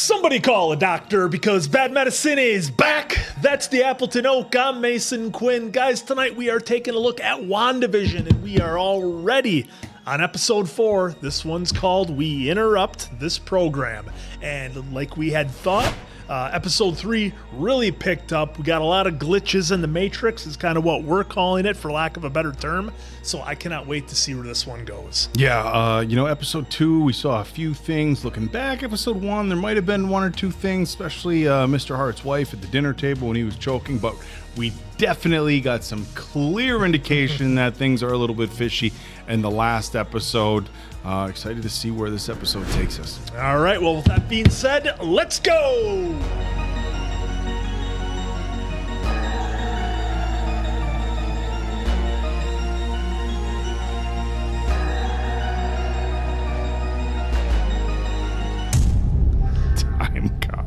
Somebody call a doctor because bad medicine is back. That's the Appleton Oak. I'm Mason Quinn. Guys, tonight we are taking a look at WandaVision, and we are already on episode 4. This one's called We Interrupt This Program. And like we had thought, episode 3 really picked up. We got a lot of glitches in the Matrix is kind of what we're calling it, for lack of a better term. So I cannot wait to see where this one goes. Yeah, episode 2, we saw a few things. Looking back, episode 1, there might have been one or two things, especially Mr. Hart's wife at the dinner table when he was choking, but we definitely got some clear indication that things are a little bit fishy in the last episode. Excited to see where this episode takes us. All right, well, with that being said, let's go! Time cop.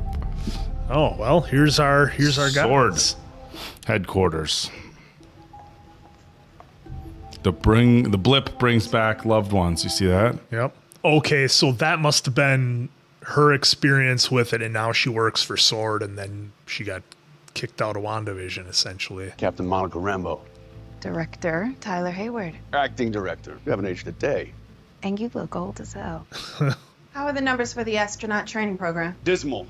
Oh, well, here's our Sword guys. Headquarters. The blip brings back loved ones. You see that? Yep. Okay, so that must have been her experience with it, and now she works for SWORD, and then she got kicked out of WandaVision, essentially. Captain Monica Rambeau. Director Tyler Hayward. Acting director. You haven't aged a day. And you look old as hell. How are the numbers for the astronaut training program? Dismal.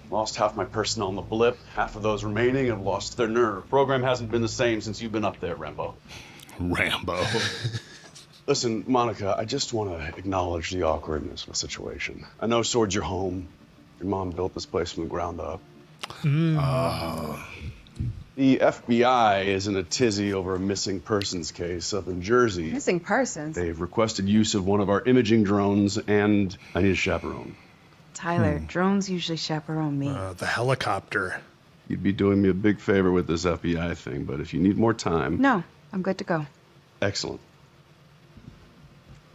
Lost half my personnel on the blip. Half of those remaining have lost their nerve. Program hasn't been the same since you've been up there, Rambo. Listen, Monica, I just want to acknowledge the awkwardness of the situation. I know SWORD's your home. Your mom built this place from the ground up. The FBI is in a tizzy over a missing persons case up in Jersey. Missing persons? They've requested use of one of our imaging drones, and I need a chaperone. Tyler, drones usually chaperone me. The helicopter. You'd be doing me a big favor with this FBI thing, but if you need more time... No, I'm good to go. Excellent.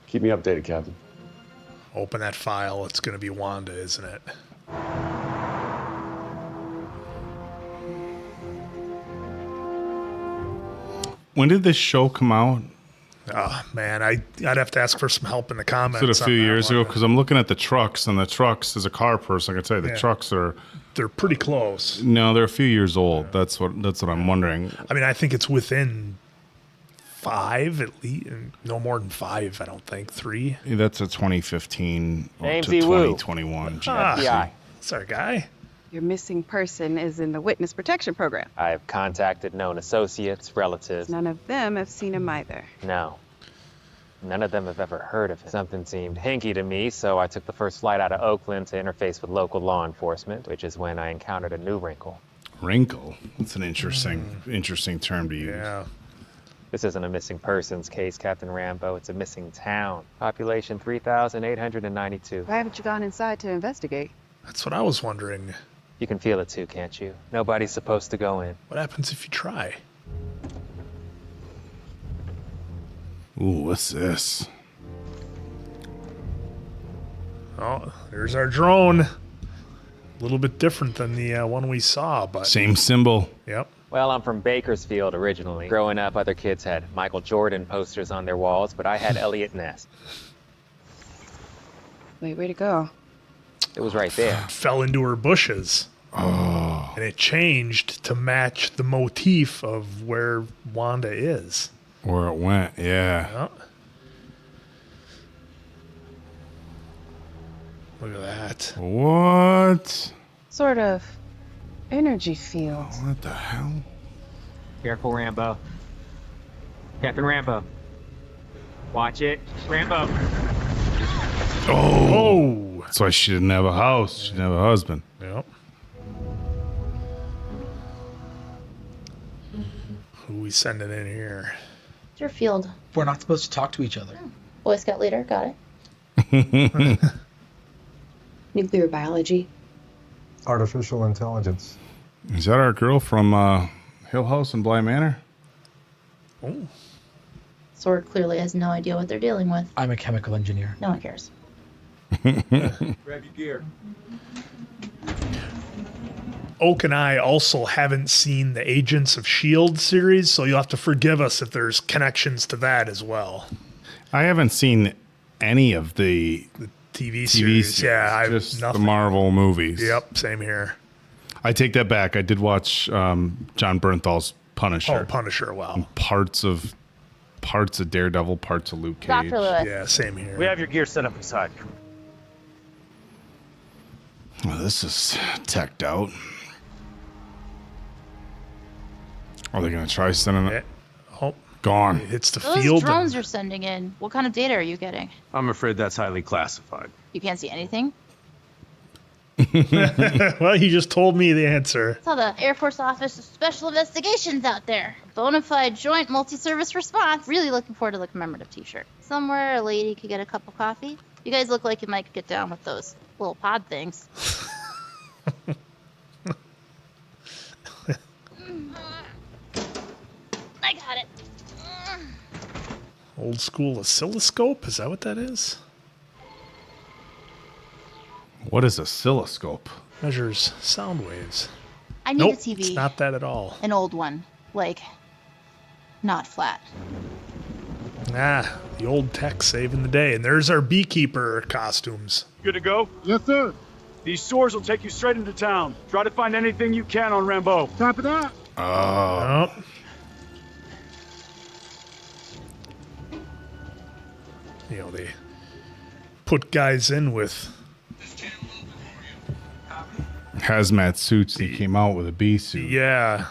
Keep me updated, Captain. Open that file. It's going to be Wanda, isn't it? When did this show come out? Oh, man, I'd have to ask for some help in the comments. Is it a few years ago? Because I'm looking at the trucks, and the trucks, as a car person, I can tell you the trucks are... They're pretty close. No, they're a few years old. That's what I'm wondering. I mean, I think it's within 5 at least. No more than 5, I don't think. 3. That's a 2015 to James 2021. FBI. That's our guy. Your missing person is in the witness protection program. I have contacted known associates, relatives. None of them have seen him either. No. None of them have ever heard of him. Something seemed hinky to me, so I took the first flight out of Oakland to interface with local law enforcement, which is when I encountered a new wrinkle. Wrinkle? That's an interesting term to use. Yeah. This isn't a missing persons case, Captain Rambeau. It's a missing town. Population 3,892. Why haven't you gone inside to investigate? That's what I was wondering. You can feel it too, can't you? Nobody's supposed to go in. What happens if you try? Ooh, what's this? Oh, there's our drone. A little bit different than the one we saw, but... Same symbol. Yep. Well, I'm from Bakersfield originally. Growing up, other kids had Michael Jordan posters on their walls, but I had Elliot Ness. Wait, where'd it go? It was right there. Fell into her bushes. Oh. And it changed to match the motif of where Wanda is. Where it went, yeah. Yep. Look at that. What? Sort of energy field. What the hell? Careful, Rambo. Captain Rambo. Watch it. Rambo. Oh. That's why she didn't have a house. She didn't have a husband. Yep. Who we sending in here? It's your field. We're not supposed to talk to each other. Boy Scout leader, got it. Nuclear biology. Artificial intelligence. Is that our girl from Hill House and Bly Manor? Oh. SWORD clearly has no idea what they're dealing with. I'm a chemical engineer. No one cares. Grab your gear. Oak and I also haven't seen the Agents of S.H.I.E.L.D. series, so you'll have to forgive us if there's connections to that as well. I haven't seen any of the TV series. Yeah, I've just nothing. the Marvel movies. Yep, same here. I take that back. I did watch John Bernthal's Punisher. Oh, Punisher, wow. And parts of Daredevil, parts of Luke Cage. Dr. Lewis. Yeah, same here. We have your gear set up inside. Oh, this is teched out. Are they going to try sending it? Oh, Gone. it hits the Those field. drones you're sending in, what kind of data are you getting? I'm afraid that's highly classified. You can't see anything? Well, you just told me the answer. Saw the Air Force Office of Special Investigations out there. Bonafide joint multi-service response. Really looking forward to the commemorative t-shirt. Somewhere a lady could get a cup of coffee. You guys look like you might get down with those little pod things. I got it. Old school oscilloscope? Is that what that is? What is oscilloscope? Measures sound waves. I need Nope, a TV. it's not that at all. An old one. Like, not flat. Ah, the old tech saving the day. And there's our beekeeper costumes. Good to go? Yes, sir. These stores will take you straight into town. Try to find anything you can on Rambo. Copy that. Oh. Oh. You know, they put guys in with Hazmat suits. He came out with a bee suit. yeah,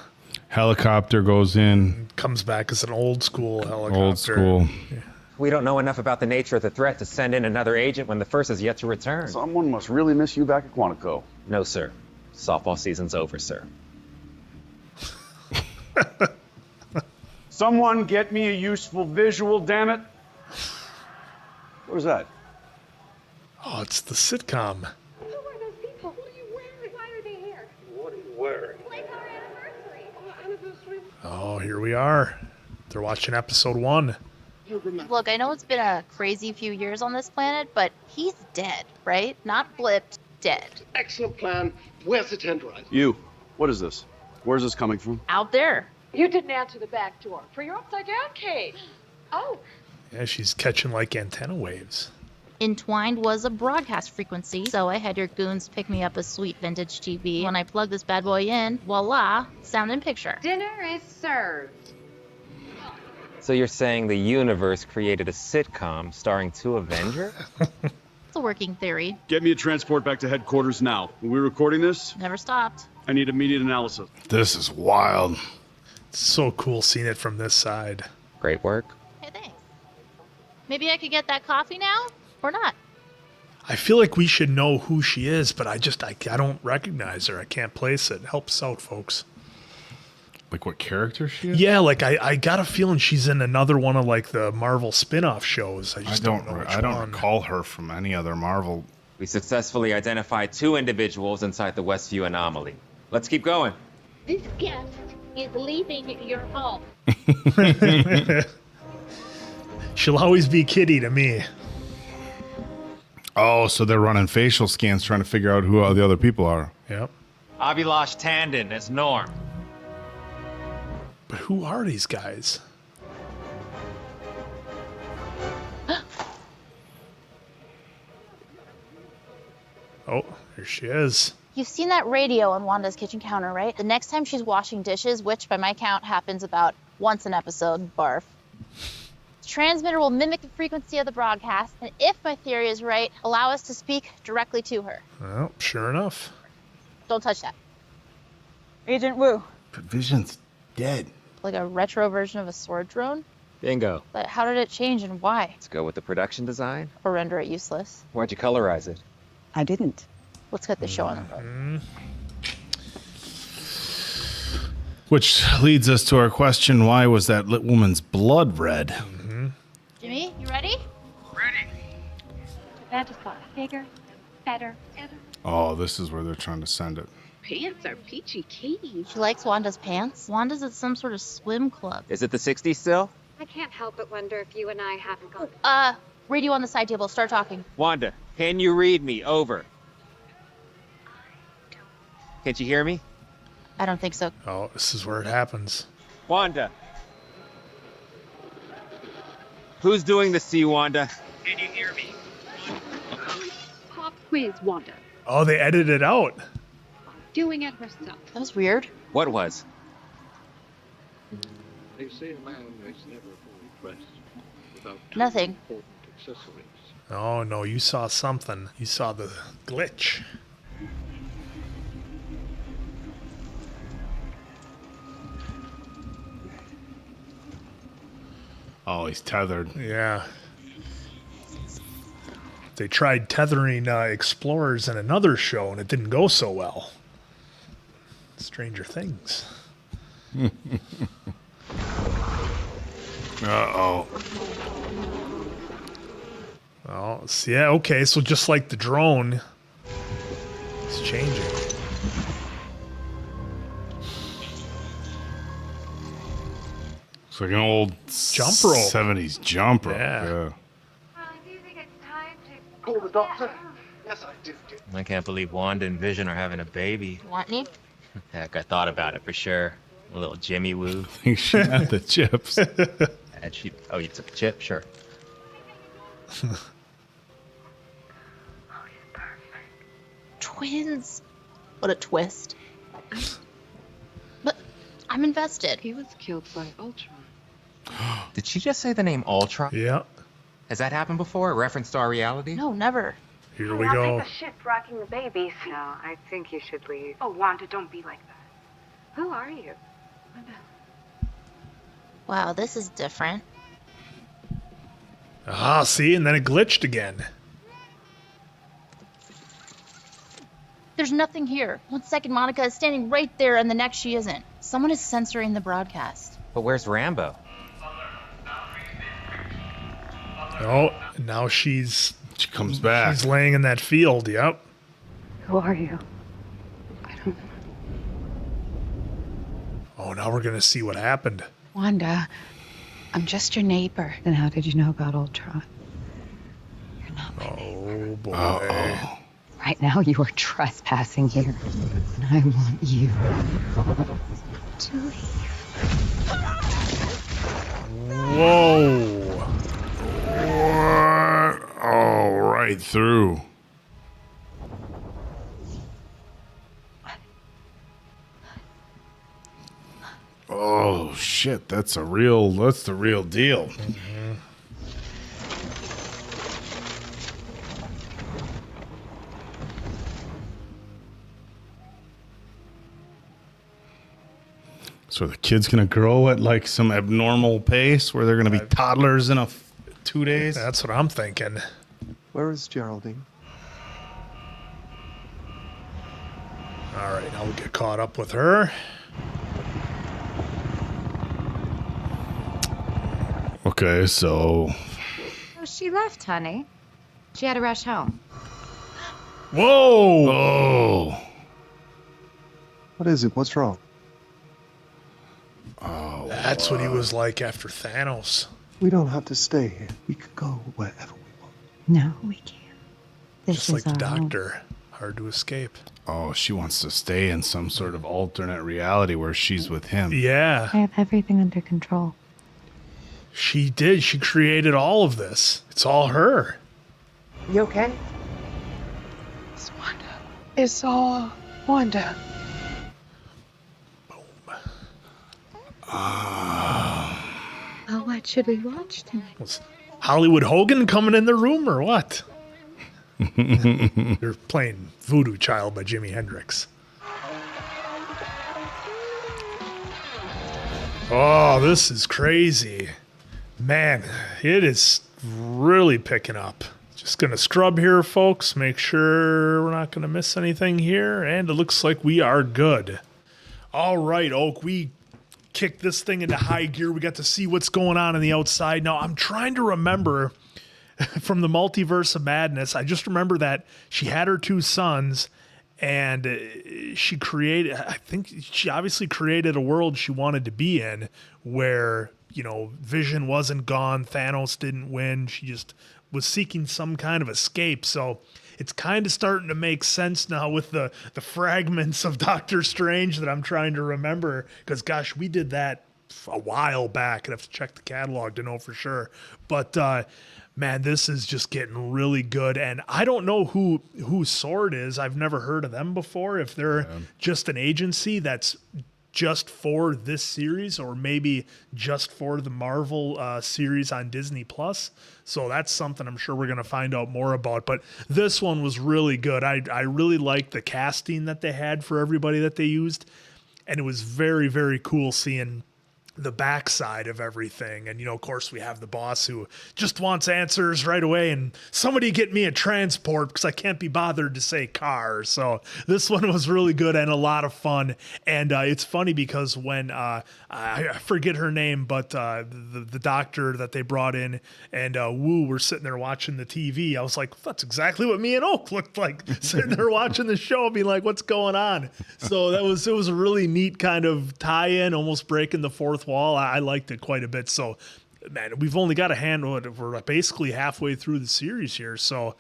Helicopter goes in. comes back as an old school helicopter. Old school. We don't know enough about the nature of the threat to send in another agent when the first is yet to return. Someone must really miss you back at Quantico. No, sir. Softball season's over, sir. Someone get me a useful visual, damn it. What is that? Oh, it's the sitcom. Who are those people? What are you wearing? Why are they here? What are you wearing? Like our anniversary. Our anniversary? Oh, here we are. They're watching episode 1. Look, I know it's been a crazy few years on this planet, but he's dead, right? Not blipped, dead. Excellent plan. Where's the tenderizer? You. What is this? Where's this coming from? Out there. You didn't answer the back door for your upside down cage. Oh, Yeah, she's catching like antenna waves. Entwined was a broadcast frequency, so I had your goons pick me up a sweet vintage TV. When I plugged this bad boy in, voila, sound and picture. dinner is served. So you're saying the universe created a sitcom starring 2 Avengers? It's a working theory. Get me a transport back to headquarters now. When we're recording this, Never stopped. I need immediate analysis. This is wild. It's so cool seeing it from this side. Great work. Hey, thanks. Maybe I could get that coffee now? Or not? I feel like we should know who she is, but I don't recognize her. I can't place it. Help us out, folks. Like what character she is? Yeah, like I got a feeling she's in another one of like the Marvel spin-off shows. I just don't know which I don't one. recall her from any other Marvel. We successfully identified 2 individuals inside the Westview anomaly. Let's keep going. This guest is leaving your home. She'll always be Kitty to me. Oh, so they're running facial scans trying to figure out who all the other people are. Yep. Abhilash Tandon as Norm. But who are these guys? Oh, there she is. You've seen that radio on Wanda's kitchen counter, right? The next time she's washing dishes, which by my count happens about once an episode, barf. The transmitter will mimic the frequency of the broadcast, and if my theory is right, allow us to speak directly to her. Well, sure enough. Don't touch that. Agent Wu. But Vision's dead. Like a retro version of a sword drone? Bingo. But how did it change and why? Let's go with the production design. Or render it useless? Why'd you colorize it? I didn't. Let's get the show on the road. Which leads us to our question, why was that lit woman's blood red? Jimmy, you ready? That just got bigger, better, better. Oh, this is where they're trying to send it. Pants are peachy keen. She likes Wanda's pants. Wanda's at some sort of swim club. Is it the 60s still? I can't help but wonder if you and I haven't gone. Radio on the side table. Start talking. Wanda, can you read me? Over. Can't you hear me? I don't think so. Oh, this is where it happens. Wanda. Who's doing the C, Wanda? Can you hear me? quiz Wanda. Oh, they edited it out. Doing it herself. That was weird. What was? They say a man is never fully dressed without Nothing. important accessories. Oh, no, you saw something. You saw the glitch. Oh, he's tethered. Yeah. They tried tethering explorers in another show, and it didn't go so well. Stranger Things. Uh-oh. Oh, so yeah, okay, so just like the drone, it's changing. It's like an old Jump rope. 70s jump rope. Yeah. Yeah. Do you think it's time to Call the doctor? Yes, I do. I can't believe Wanda and Vision are having a baby. Want any? Heck, I thought about it for sure. A little Jimmy Woo. I think she had the chips. And she, oh, you took a chip? Sure. Twins. What a twist. But I'm invested. He was killed by Ultron. Did she just say the name Ultron? Yeah, Has that happened before? A reference to our reality? No, never. here we go. ship rocking the babies. No, I think you should leave. Oh, Wanda, don't be like that. Who are you? Wanda. Wow, this is different. Ah, see, and then it glitched again. There's nothing here. 1 second, Monica is standing right there, and the next she isn't. Someone is censoring the broadcast. But where's Rambo? Oh, now she comes back. She's laying in that field, yep. Who are you? I don't know. Oh, now we're going to see what happened. Wanda, I'm just your neighbor. Then how did you know about Ultron? You're not my Oh, boy. Uh-oh. Right now you are trespassing here. And I want you to leave. Whoa. What? Oh, right through. Oh, shit. That's the real deal. So the kid's going to grow at like some abnormal pace where they're going to be toddlers in 2 days? That's what I'm thinking. Where is Geraldine? All right, now we'll get caught up with her. Okay, so Oh, she left, honey. She had to rush home. Whoa! oh, What is it? What's wrong? That's what he was like after Thanos. We don't have to stay here. We could go wherever we want. No, we can't. This Just is like the our home. doctor. Hard to escape. oh, she wants to stay in some sort of alternate reality where she's with him. Yeah, I have everything under control. she did. She created all of this. It's all her. You okay? It's Wanda. It's all Wanda. Oh, what should we watch tonight? Was Hollywood Hogan coming in the room or what? They're playing Voodoo Child by Jimi Hendrix. Oh, this is crazy. Man, it is really picking up. Just going to scrub here, folks. Make sure we're not going to miss anything here. And it looks like we are good. All right, Oak, we kicked this thing into high gear. We got to see what's going on the outside. Now, I'm trying to remember from the Multiverse of Madness. I just remember that she had her two sons, and she created, I think she obviously created a world she wanted to be in where, you know, Vision wasn't gone, Thanos didn't win. She just was seeking some kind of escape. So it's kind of starting to make sense now with the fragments of Doctor Strange that I'm trying to remember. Because, gosh, we did that a while back. I'd have to check the catalog to know for sure. But, man, this is just getting really good. And I don't know who Sword is. I've never heard of them before. If they're just an agency that's just for this series, or maybe just for the Marvel series on Disney Plus. So that's something I'm sure we're going to find out more about. But this one was really good. I really liked the casting that they had for everybody that they used. And it was very, very cool seeing the backside of everything. And, of course, we have the boss who just wants answers right away, and somebody get me a transport because I can't be bothered to say car. So this one was really good and a lot of fun. And it's funny because when I forget her name, but the doctor that they brought in and Wu were sitting there watching the TV, I was like, that's exactly what me and Oak looked like, sitting there watching the show, being like, what's going on? So it was a really neat kind of tie-in, almost breaking the fourth wall. I liked it quite a bit. So, man, we've only got a handle. We're basically halfway through the series here. So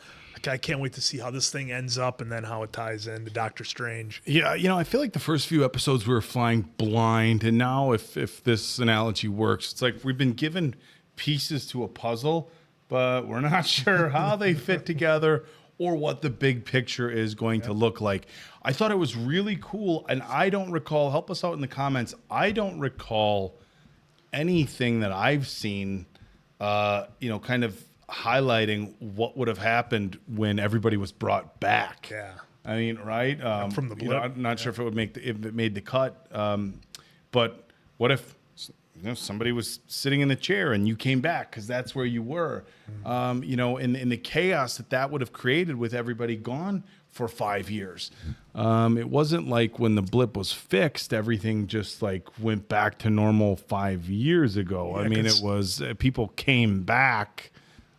I can't wait to see how this thing ends up and then how it ties into Doctor Strange. Yeah, I feel like the first few episodes we were flying blind. And now if this analogy works, it's like we've been given pieces to a puzzle, but we're not sure how they fit together or what the big picture is going to look like. I thought it was really cool, and I don't recall, help us out in the comments, I don't recall anything that I've seen, kind of highlighting what would have happened when everybody was brought back. Yeah. I mean, right? From the blip. I'm not sure if it made the cut, but what if somebody was sitting in the chair and you came back because that's where you were, in the chaos that would have created with everybody gone for 5 years. It wasn't like when the blip was fixed, everything just like went back to normal 5 years ago. Yeah, I mean, it was people came back,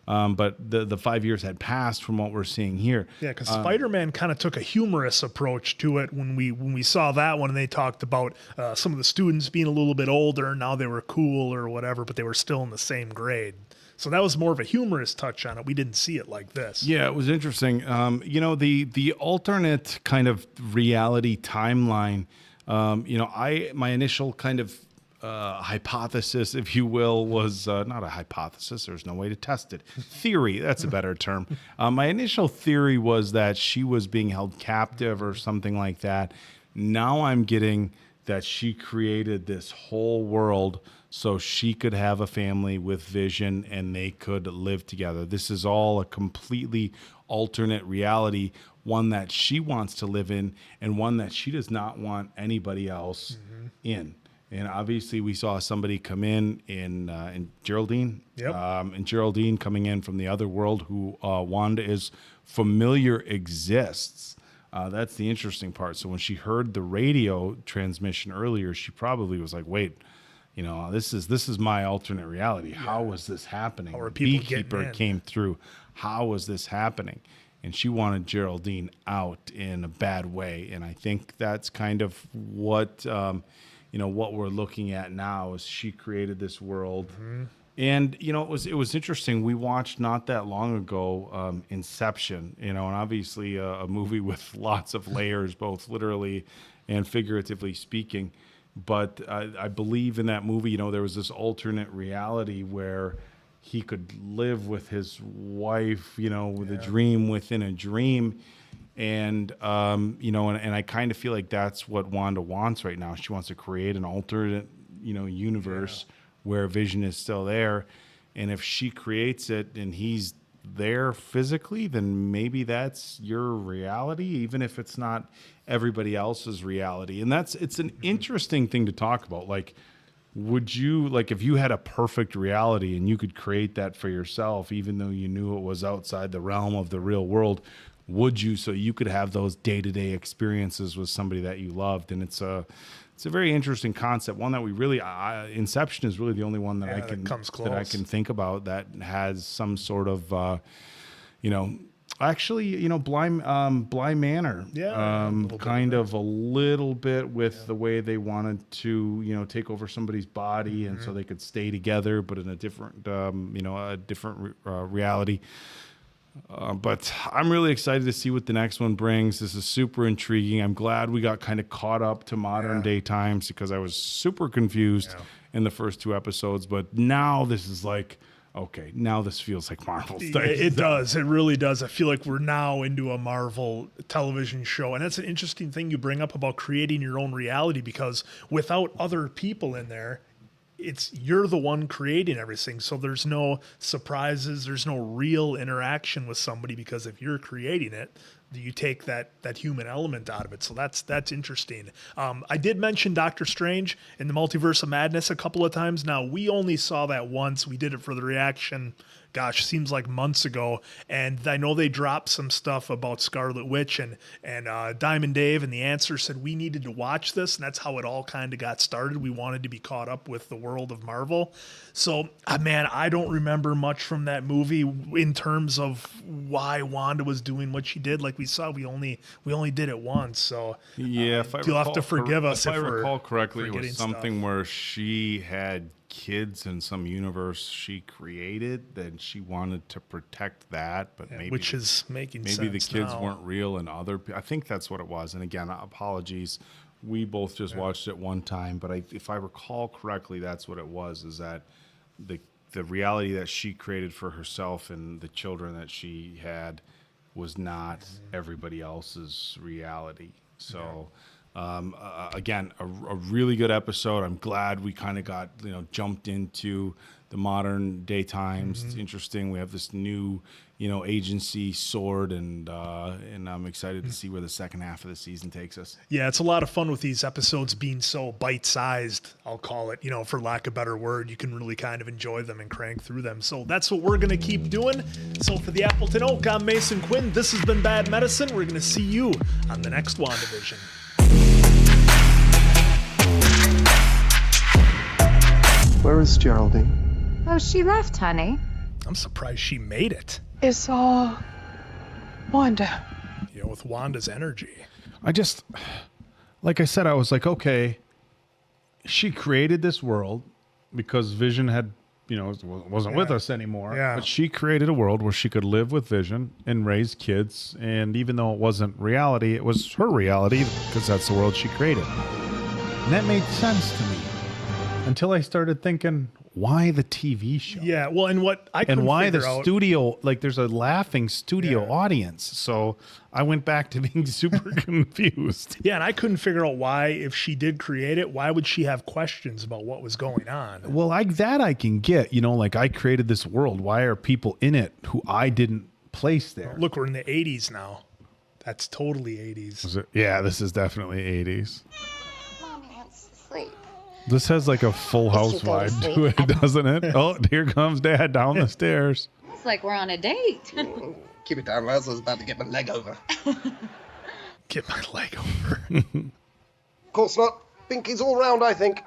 but the 5 years had passed from what we're seeing here. Yeah, because Spider-Man kind of took a humorous approach to it when we saw that one, and they talked about some of the students being a little bit older, and now they were cool or whatever, but they were still in the same grade. So that was more of a humorous touch on it. We didn't see it like this. Yeah, it was interesting. The alternate kind of reality timeline, my initial kind of hypothesis, if you will, was not a hypothesis. There's no way to test it. Theory, that's a better term. My initial theory was that she was being held captive or something like that. Now I'm getting that she created this whole world so she could have a family with Vision and they could live together. This is all a completely alternate reality, one that she wants to live in and one that she does not want anybody else in. And obviously we saw somebody come in Geraldine. Yep. And Geraldine coming in from the other world who Wanda is familiar exists. That's the interesting part. So when she heard the radio transmission earlier, she probably was like, wait, this is my alternate reality. Yeah. How was this happening? Or people Beekeeper came through. How was this happening? And she wanted Geraldine out in a bad way. And I think that's kind of what, what we're looking at now is she created this world. Mm-hmm. And, it was interesting. We watched not that long ago Inception, and obviously a movie with lots of layers, both literally and figuratively speaking. But I believe in that movie, there was this alternate reality where he could live with his wife, with a dream within a dream. And, and I kind of feel like that's what Wanda wants right now. She wants to create an alternate, universe where Vision is still there. And if she creates it and he's there physically, then maybe that's your reality, even if it's not everybody else's reality. And it's an interesting thing to talk about. Like, would you, like, if you had a perfect reality and you could create that for yourself, even though you knew it was outside the realm of the real world, would you, so you could have those day-to-day experiences with somebody that you loved? And it's a very interesting concept, one that we really, Inception is really the only one that I can think about that has some sort of, Bly Manor, kind of a little bit with the way they wanted to, take over somebody's body, and so they could stay together, but in a different, reality. But I'm really excited to see what the next one brings. This is super intriguing. I'm glad we got kind of caught up to modern day times because I was super confused in the first two episodes. But now this is like okay, now this feels like Marvel Yeah, stuff. it does. It really does. I feel like we're now into a Marvel television show. And that's an interesting thing you bring up about creating your own reality, because without other people in there, you're the one creating everything. So there's no surprises. There's no real interaction with somebody, because if you're creating it, you take that human element out of it. So that's interesting. I did mention Doctor Strange in the Multiverse of Madness a couple of times. Now, we only saw that once. We did it for the reaction, gosh, seems like months ago. And I know they dropped some stuff about Scarlet Witch, and Diamond Dave and The Answer said we needed to watch this. And that's how it all kind of got started. We wanted to be caught up with the world of Marvel. So, man, I don't remember much from that movie in terms of why Wanda was doing what she did. Like we saw, we only did it once. So yeah, you'll have to forgive us if I we're recall correctly, it was forgetting something stuff. where she had kids in some universe she created, then she wanted to protect that, but maybe which is making sense. Maybe the kids now. weren't real, and I think that's what it was. And again, apologies. We both just watched it one time, but if I recall correctly, that's what it was. Is that the reality that she created for herself and the children that she had was not everybody else's reality. So. Again, a really good episode. I'm glad we kind of got jumped into the modern day times. It's interesting. We have this new agency sword, and I'm excited to see where the second half of the season takes us. Yeah, it's a lot of fun with these episodes being so bite-sized, I'll call it, for lack of a better word. You can really kind of enjoy them and crank through them. So that's what we're going to keep doing. So for the Appleton Oak, I'm Mason Quinn. This has been Bad Medicine. We're going to see you on the next WandaVision. Where is Geraldine? Oh, she left, honey. I'm surprised she made it. It's all Wanda. With Wanda's energy. Like I said, I was like, okay, she created this world because Vision had, wasn't with us anymore. Yeah. But she created a world where she could live with Vision and raise kids. And even though it wasn't reality, it was her reality because that's the world she created. And that made sense to me until I started thinking, why the TV show? Yeah, well, and what I couldn't and why figure the out, studio, there's a laughing studio audience. So I went back to being super confused. Yeah, and I couldn't figure out why, if she did create it, why would she have questions about what was going on? Well, I can get, I created this world. Why are people in it who I didn't place there? Look, we're in the 80s now. That's totally 80s. Yeah, this is definitely 80s. Mommy wants to sleep. This has like a Full House vibe to it, doesn't it? Oh, here comes Dad down the stairs. It's like we're on a date. Keep it down, Laz. I was about to get my leg over. Get my leg over. Of course not. Pinky's all round, I think.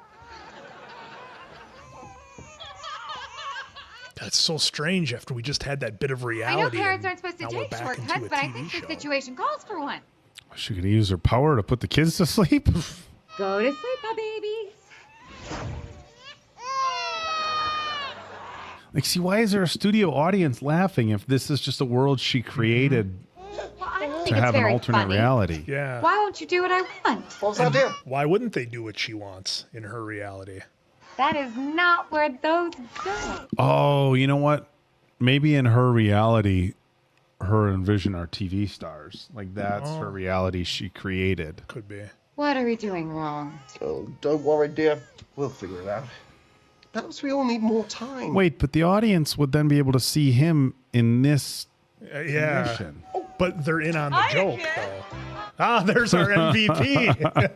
That's so strange after we just had that bit of I reality. know parents aren't supposed to now we're take back shortcuts, into a but I TV think show. the situation calls for one. She could use her power to put the kids to sleep. Go to sleep, my babies. See, why is there a studio audience laughing if this is just a world she created Well, I think to it's have an very alternate funny. reality? Yeah. Why won't you do what I want? What's that idea? Why wouldn't they do what she wants in her reality? That is not where those go. Oh, you know what? Maybe in her reality, her and Vision are TV stars. Like that's her reality she created. Could be. What are we doing wrong? Oh, don't worry, dear. We'll figure it out. Perhaps we all need more time. Wait, but the audience would then be able to see him in this Yeah. condition. But they're in on the joke, though. Ah, there's our MVP.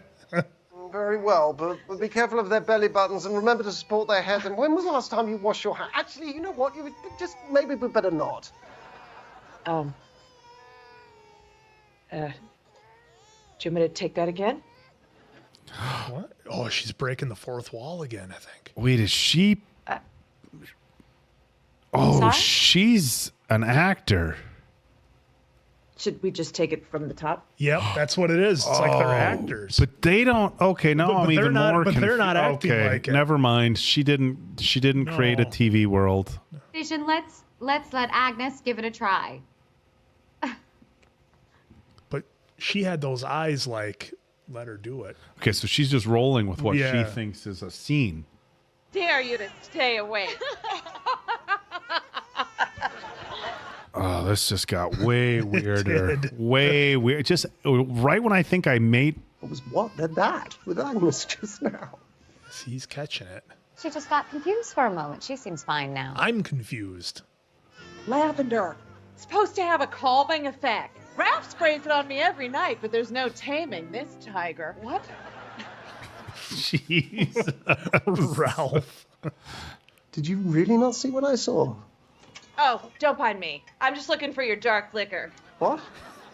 Very well, but be careful of their belly buttons and remember to support their heads. And when was the last time you washed your hands? Actually, you know what? You just maybe we better not. Do you want me to take that again? What? Oh, she's breaking the fourth wall again, I think. Wait, is she? Oh, sorry? she's an actor. Should we just take it from the top? Yep, that's what it is. It's like they're actors. But they don't. Okay, now But I'm they're even not- more. but they're not acting okay, like it. never mind. She didn't create a No. TV world. Vision, let's let Agnes give it a try. But she had those eyes like, let her do it. Okay, so she's just rolling with what Yeah. she thinks is a scene. Dare you to stay awake. Oh, this just got way weirder. Way weird. Just right when I think I made... It was what? That with Agnes just now. He's catching it. She just got confused for a moment. She seems fine now. I'm confused. Lavender. Supposed to have a calming effect. Ralph sprays it on me every night, but there's no taming this tiger. What? Jeez. Ralph. Did you really not see what I saw? Oh, don't mind me. I'm just looking for your dark liquor. What?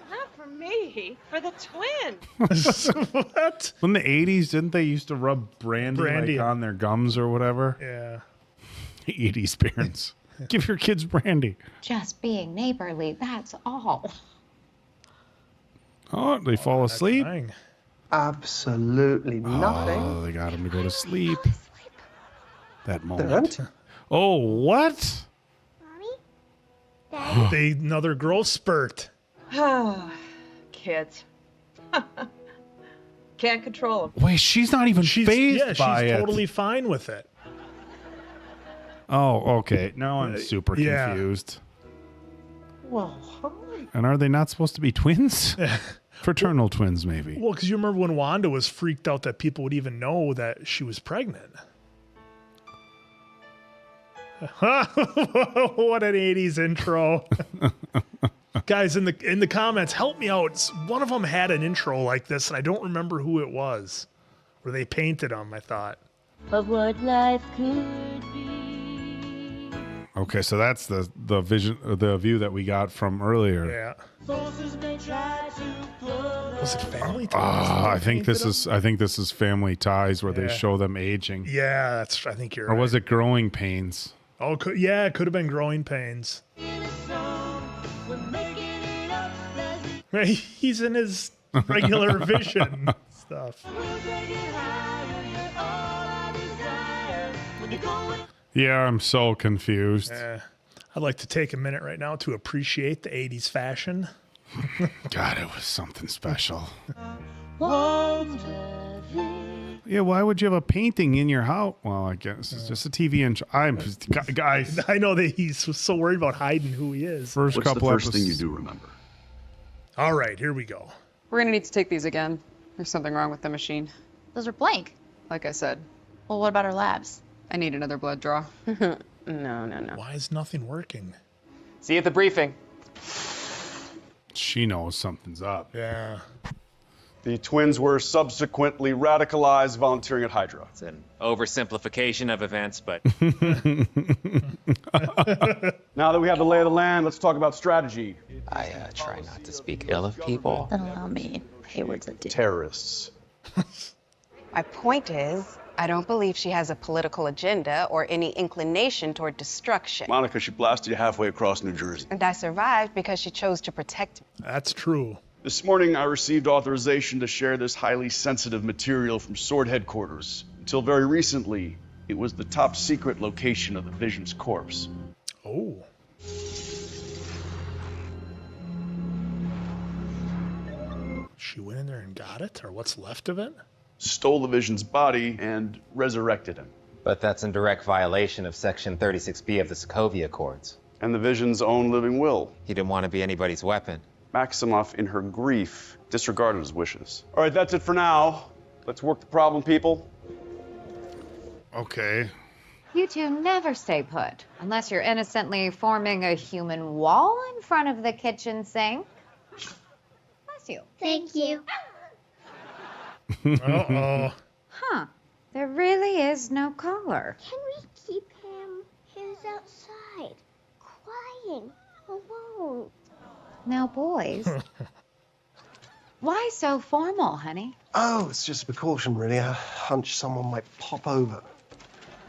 Not for me, for the twin. What? In the 80s, didn't they used to rub brandy. Like, on their gums or whatever? Yeah. 80s parents. Give your kids brandy. Just being neighborly, that's all. Oh, they fall asleep? Dying. Absolutely nothing. Oh, they got him to go to sleep. That moment. They're empty. Oh, what? Another growth spurt. Kids. Can't control them. Wait, she's not even fazed by it. She's totally fine with it. Oh, okay. Now I'm super confused. Well, hi. And are they not supposed to be twins? Fraternal twins, maybe. Well, because you remember when Wanda was freaked out that people would even know that she was pregnant. What an 80s intro. Guys, in the comments, help me out. One of them had an intro like this, and I don't remember who it was. Where they painted them, I thought. Of what life could be. Okay, so that's the view that we got from earlier. Yeah. Was it Family Ties? I think this is Family Ties where they show them aging. Yeah, I think you're right. Or was it Growing Pains? Oh, it could have been Growing Pains. He's in his regular Vision stuff. Yeah, I'm so confused. I'd like to take a minute right now to appreciate the 80s fashion. God, it was something special. Yeah, why would you have a painting in your house? Well, I guess it's just a TV intro. Guys. I know that he's so worried about hiding who he is. What's the first thing you do remember? All right, here we go. We're gonna need to take these again. There's something wrong with the machine. Those are blank. Like I said. Well, what about our labs? I need another blood draw. No. Why is nothing working? See you at the briefing. She knows something's up. Yeah. The twins were subsequently radicalized, volunteering at Hydra. It's an oversimplification of events, but... Now that we have the lay of the land, let's talk about strategy. I try not to speak ill of people. Then allow me. Hayward's a dick. Terrorists. My point is, I don't believe she has a political agenda or any inclination toward destruction. Monica, she blasted you halfway across New Jersey. And I survived because she chose to protect me. That's true. This morning, I received authorization to share this highly sensitive material from Sword headquarters. Until very recently, it was the top secret location of the Vision's corpse. Oh. She went in there and got it, or what's left of it? Stole the Vision's body and resurrected him. But that's in direct violation of Section 36B of the Sokovia Accords. And the Vision's own living will. He didn't want to be anybody's weapon. Maximoff, in her grief, disregarded his wishes. All right, that's it for now. Let's work the problem, people. Okay. You two never stay put, unless you're innocently forming a human wall in front of the kitchen sink. Bless you. Thank you. Uh-oh. Huh. There really is no collar. Can we keep him? He's outside, crying, alone. Now, boys. Why so formal, honey? Oh, it's just a precaution, really. A hunch someone might pop over.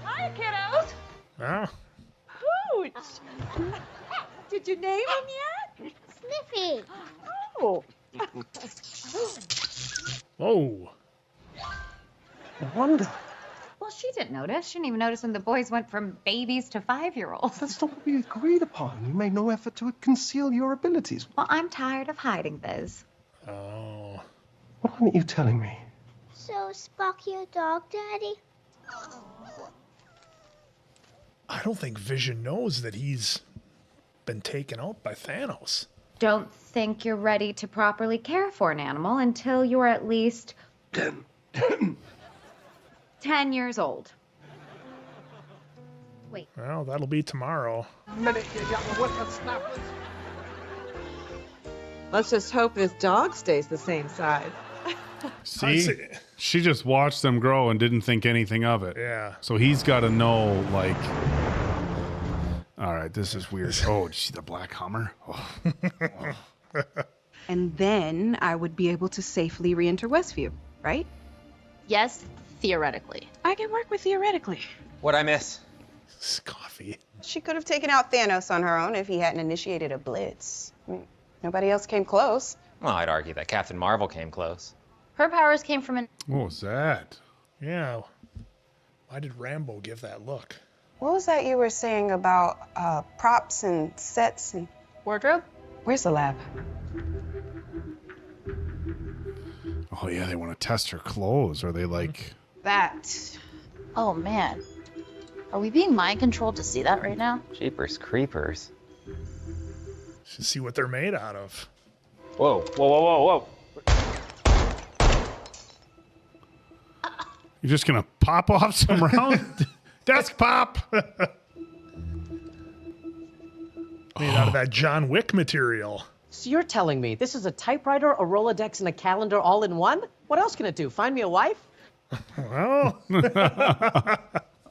Hi, kiddos. Ah. Pooch. Did you name him yet? Sniffy. Oh. Whoa. Wanda. Well, she didn't notice. She didn't even notice when the boys went from babies to 5-year-olds. That's not what we agreed upon. You made no effort to conceal your abilities. Well, I'm tired of hiding those. Oh. Why aren't you telling me? So, Spock your dog, Daddy? I don't think Vision knows that he's been taken out by Thanos. Don't think you're ready to properly care for an animal until you're at least 10 years old. Wait. Well, that'll be tomorrow. Let's just hope this dog stays the same size. See, she just watched them grow and didn't think anything of it. Yeah. So he's got to know, like, all right, this is weird. Oh, did you see the black Hummer? Oh. And then I would be able to safely re-enter Westview, right? Yes, theoretically. I can work with theoretically. What'd I miss? It's coffee. She could have taken out Thanos on her own if he hadn't initiated a blitz. I mean, nobody else came close. Well, I'd argue that Captain Marvel came close. Her powers came from an... What was that? Yeah. Why did Rambo give that look? What was that you were saying about props and sets and... Wardrobe? Where's the lab? Oh, yeah, they want to test her clothes. Are they like... That. Oh, man. Are we being mind controlled to see that right now? Jeepers creepers. Should see what they're made out of. Whoa, whoa, whoa, whoa, whoa. You're just going to pop off some round? Desk pop! Made out of that John Wick material. So you're telling me this is a typewriter, a Rolodex, and a calendar all in one? What else can it do? Find me a wife? Well,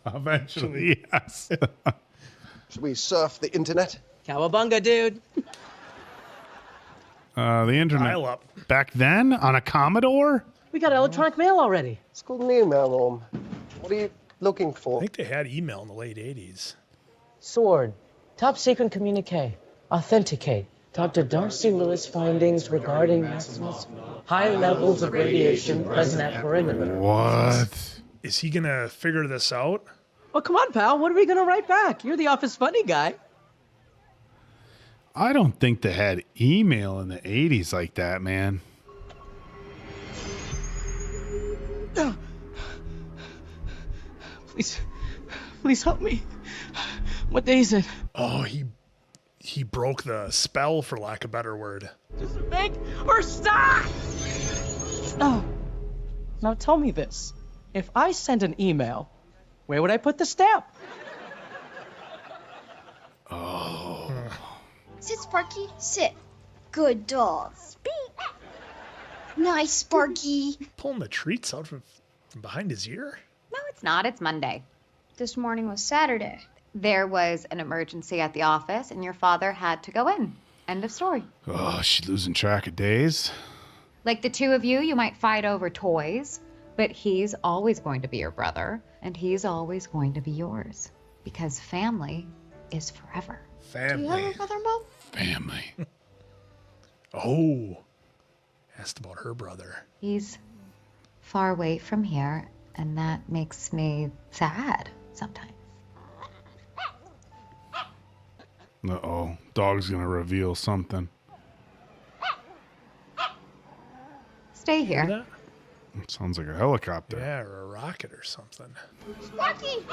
eventually, yes. Should we surf the internet? Cowabunga, dude. The internet. Dial up. Back then, on a Commodore? We got electronic mail already. It's called an email, Orm. What are you looking for? I think they had email in the late 80s. Sword. Top secret communique. Authenticate. Dr. Darcy Lewis findings regarding Maximoff's high levels of radiation present at perimeter. What? Is he going to figure this out? Well, come on, pal. What are we going to write back? You're the office funny guy. I don't think they had email in the 80s like that, man. Please help me. What day is it? Oh, he broke the spell, for lack of a better word. Just think or stop! Oh. Now tell me this. If I send an email, where would I put the stamp? Oh. Sit, Sparky, sit. Good dog. Speak. Nice, Sparky. Pulling the treats out from behind his ear? No, it's not. It's Monday. This morning was Saturday. There was an emergency at the office, and your father had to go in. End of story. Oh, she's losing track of days. Like the two of you, you might fight over toys, but he's always going to be your brother, and he's always going to be yours. Because family is forever. Family. Do you have a brother, Mom? Family. Oh. Asked about her brother. He's far away from here, and that makes me sad sometimes. Uh-oh. Dog's gonna reveal something. Stay Hear here. that? It sounds like a helicopter. Yeah, or a rocket or something. Sparky!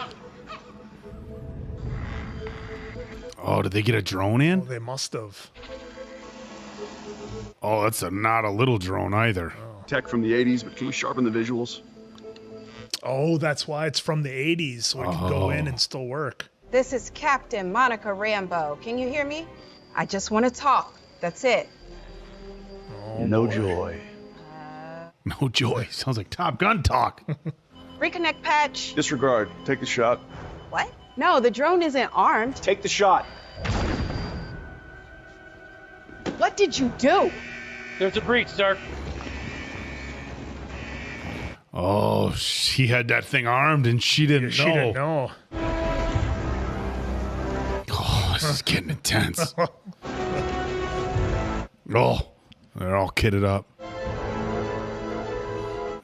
Oh, did they get a drone in? Oh, they must have. Oh, that's not a little drone either. Tech from the 80s, but can we sharpen the visuals? Oh, that's why it's from the 80s, so it can go in and still work. This is Captain Monica Rambeau. Can you hear me? I just want to talk. That's it. Oh, no boy. joy. No joy. Sounds like Top Gun talk. Reconnect patch. Disregard. Take the shot. What? No, the drone isn't armed. Take the shot. What did you do? There's a breach, sir. Oh, she had that thing armed and she didn't know. She didn't know. Oh, this is getting intense. Oh, they're all kitted up.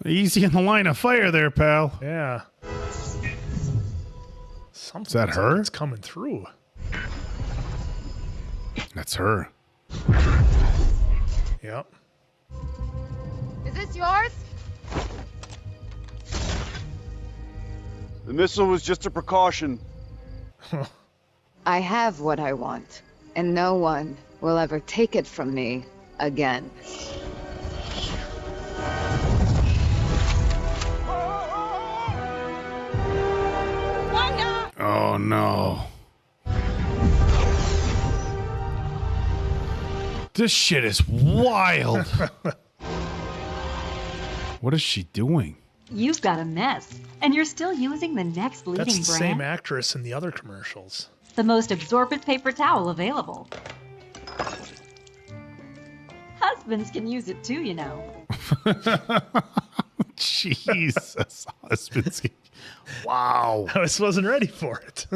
Easy in the line of fire there, pal. Yeah. Something. Is that her? It's coming through. That's her. Yep. Is this yours? The missile was just a precaution. I have what I want. and no one will ever take it from me again. Oh no. This shit is wild. What is she doing? You've got a mess, and you're still using the next leading That's the brand. same actress in the other commercials. The most absorbent paper towel available. Husbands can use it too, you know. Jesus. Husbands. Wow. I just wasn't ready for it.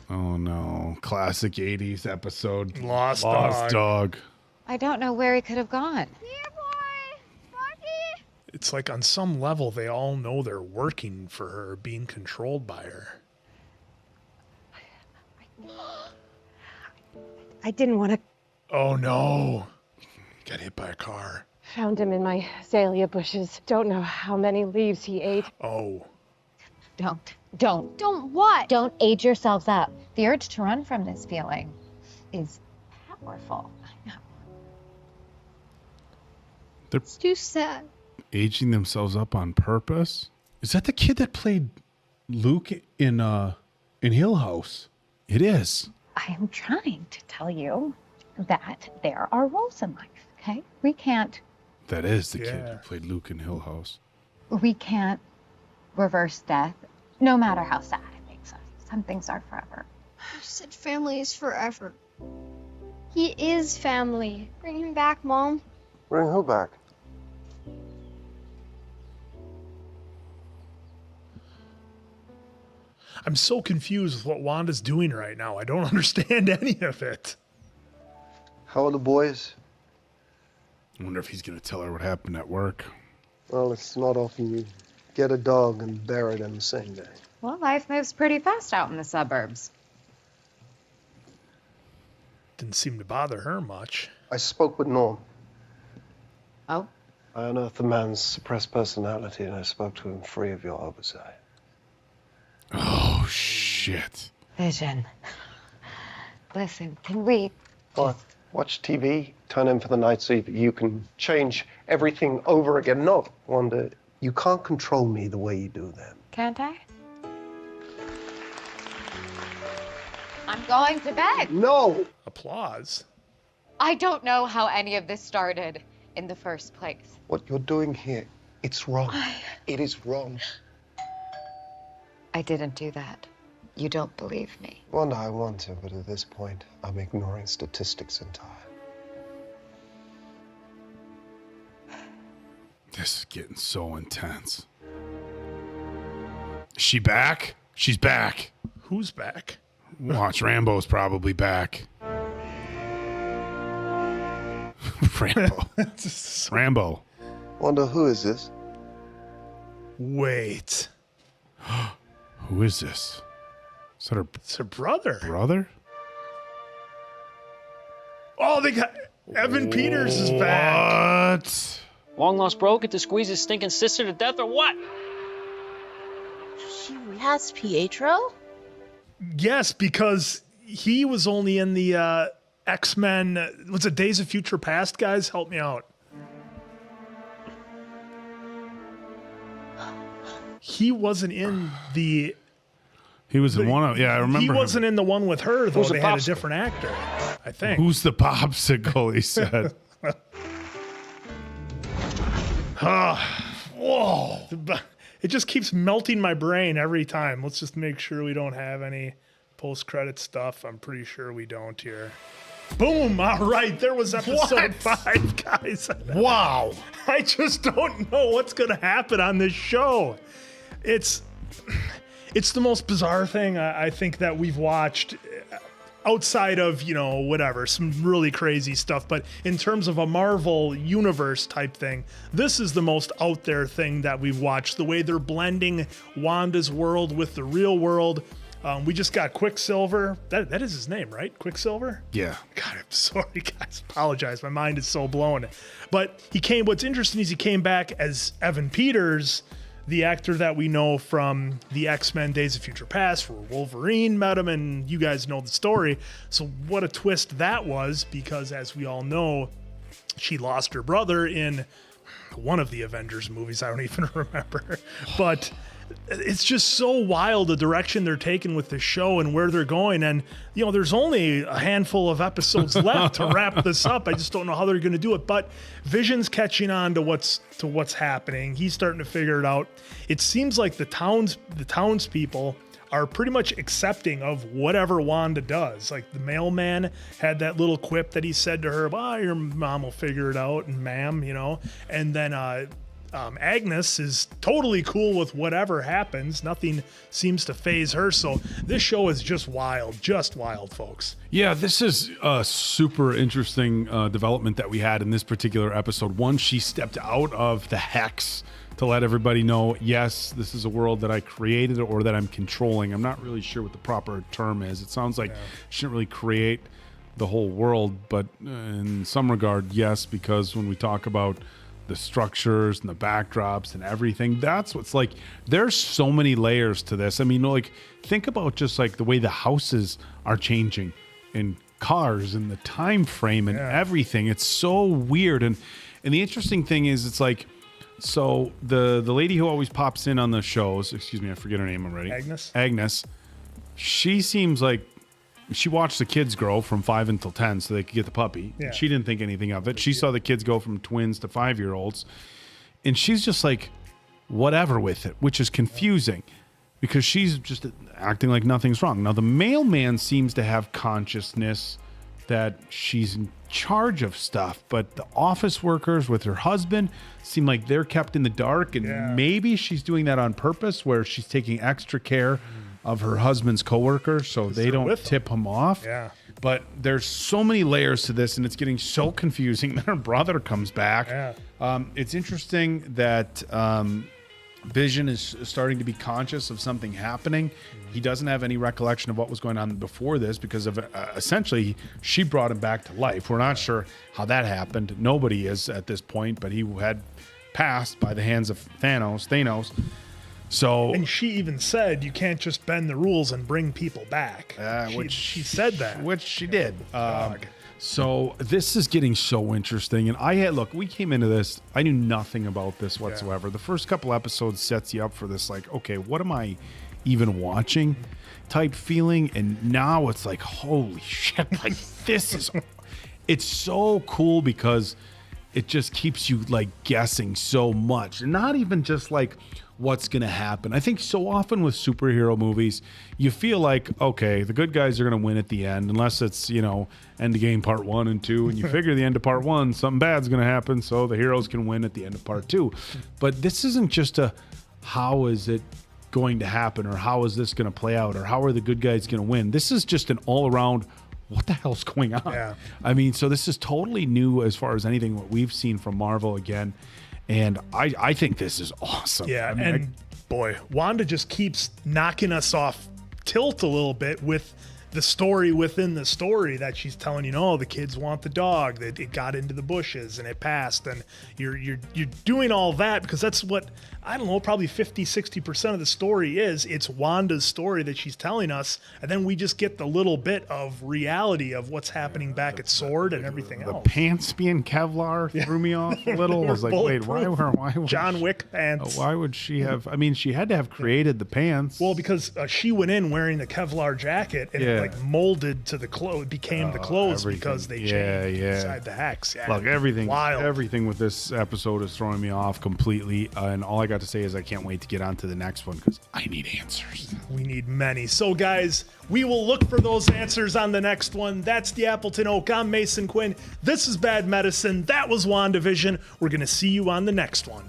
Oh no. Classic 80s episode. Lost Dog. I don't know where he could have gone. It's like on some level they all know they're working for her, being controlled by her. I didn't want to. Oh no. Got hit by a car. Found him in my azalea bushes. Don't know how many leaves he ate. Oh. Don't. Don't what? Don't age yourselves up. The urge to run from this feeling is powerful. It's too sad. Aging themselves up on purpose? Is that the kid that played Luke in Hill House? It is. I am trying to tell you that there are rules in life, okay? We can't That is the kid who played Luke in Hill House. reverse death, no matter how sad it makes us. Some things are forever. You said family is forever. He is family. Bring him back, Mom. Bring who back? I'm so confused with what Wanda's doing right now. I don't understand any of it. How are the boys? I wonder if he's going to tell her what happened at work. Well, it's not often you get a dog and bury them the same day. Well, life moves pretty fast out in the suburbs. Didn't seem to bother her much. I spoke with Norm. Oh? I unearthed the man's suppressed personality and I spoke to him free of your oversight. Oh, shit. Vision. Listen, can we... What? Watch TV, turn in for the night so that you can change everything over again. No, Wanda, you can't control me the way you do them. Can't I? I'm going to bed. No! Applause. I don't know how any of this started in the first place. What you're doing here, it's wrong. It is wrong. I didn't do that. You don't believe me. Wanda, I want to, but at this point, I'm ignoring statistics entirely. This is getting so intense. Is she back? She's back. Who's back? Watch, Rambo's probably back. Rambo. Wanda, who is this? Wait. Who is this? Is that her? It's her brother. Brother? Oh, they got Evan Peters is back. What? Long lost bro get to squeeze his stinking sister to death or what? She has Pietro? Yes, because he was only in the X-Men. Was it Days of Future Past? Guys, help me out. He wasn't in the. He was in one of. Yeah, I remember. He wasn't in the one with her though. Who's the They had a popsicle? different actor, I think. Who's the popsicle? He said. Whoa! It just keeps melting my brain every time. Let's just make sure we don't have any post-credit stuff. I'm pretty sure we don't here. Boom! All right, there was episode 5, guys. Wow! I just don't know what's going to happen on this show. It's the most bizarre thing I think that we've watched outside of, whatever, some really crazy stuff. But in terms of a Marvel universe type thing, this is the most out there thing that we've watched. The way they're blending Wanda's world with the real world. We just got Quicksilver. That is his name, right? Quicksilver? Yeah. God, I'm sorry, guys. Apologize. My mind is so blown. But what's interesting is he came back as Evan Peters, the actor that we know from the X-Men Days of Future Past, where Wolverine met him, and you guys know the story. So what a twist that was, because as we all know, she lost her brother in one of the Avengers movies. I don't even remember. But it's just so wild the direction they're taking with the show and where they're going. And, you know, there's only a handful of episodes left to wrap this up. I just don't know how they're going to do it. But Vision's catching on to what's happening. He's starting to figure it out. It seems like the townspeople are pretty much accepting of whatever Wanda does. Like the mailman had that little quip that he said to her, your mom will figure it out, and ma'am, you know. And then Agnes is totally cool with whatever happens. Nothing seems to faze her. So this show is just wild, folks. Yeah, this is a super interesting development that we had in this particular episode. One, she stepped out of the hex to let everybody know, yes, this is a world that I created or that I'm controlling. I'm not really sure what the proper term is. It sounds like she didn't really create the whole world, but in some regard, yes, because when we talk about the structures and the backdrops and everything, that's what's like, there's so many layers to this. I mean, like, think about just like the way the houses are changing and cars and the time frame and everything. It's so weird. And the interesting thing is, it's like, so the lady who always pops in on the shows, excuse me, I forget her name already. Agnes. She seems like she watched the kids grow from 5 until 10 so they could get the puppy. Yeah. She didn't think anything of it. She saw the kids go from twins to 5-year-olds. And she's just like, whatever with it, which is confusing because she's just acting like nothing's wrong. Now, the mailman seems to have consciousness that she's in charge of stuff, but the office workers with her husband seem like they're kept in the dark, and maybe she's doing that on purpose where she's taking extra care of her husband's coworkers so they don't tip him off. Yeah. But there's so many layers to this, and it's getting so confusing that her brother comes back. Yeah. It's interesting that Vision is starting to be conscious of something happening. He doesn't have any recollection of what was going on before this because of essentially she brought him back to life. We're not sure how that happened. Nobody is at this point, but he had passed by the hands of Thanos. So, and she even said you can't just bend the rules and bring people back. She said that, which she did. So this is getting so interesting. And we came into this, I knew nothing about this whatsoever. The first couple episodes sets you up for this, like, okay, what am I even watching type feeling? And now it's like, holy shit, like it's so cool because it just keeps you like guessing so much. And not even just like what's going to happen. I think so often with superhero movies, you feel like, okay, the good guys are going to win at the end, unless it's, Endgame part 1 and 2, and you figure the end of part 1, something bad's going to happen, so the heroes can win at the end of part 2. But this isn't just how is it going to happen, or how is this going to play out, or how are the good guys going to win. This is just an all-around, what the hell's going on? Yeah. I mean, so this is totally new as far as anything what we've seen from Marvel again. And I think this is awesome. Yeah, boy, Wanda just keeps knocking us off tilt a little bit with the story within the story that she's telling the kids want the dog, that it got into the bushes and it passed, and you're doing all that because that's what, I don't know, probably 50-60% of the story is. It's Wanda's story that she's telling us, and then we just get the little bit of reality of what's happening back at Sword and everything else. The pants being Kevlar threw me off a little. I was like, wait, why would John Wick pants? Why would she have? I mean, she had to have created the pants. Well, because she went in wearing the Kevlar jacket and it like molded to the clothes, became the clothes because they changed inside the hex. Yeah, look, everything with this episode is throwing me off completely, and all I got to say is I can't wait to get on to the next one because I need answers. We need many. So guys, we will look for those answers on the next one. That's the Appleton Oak. I'm Mason Quinn. This is Bad Medicine. That was WandaVision. We're going to see you on the next one.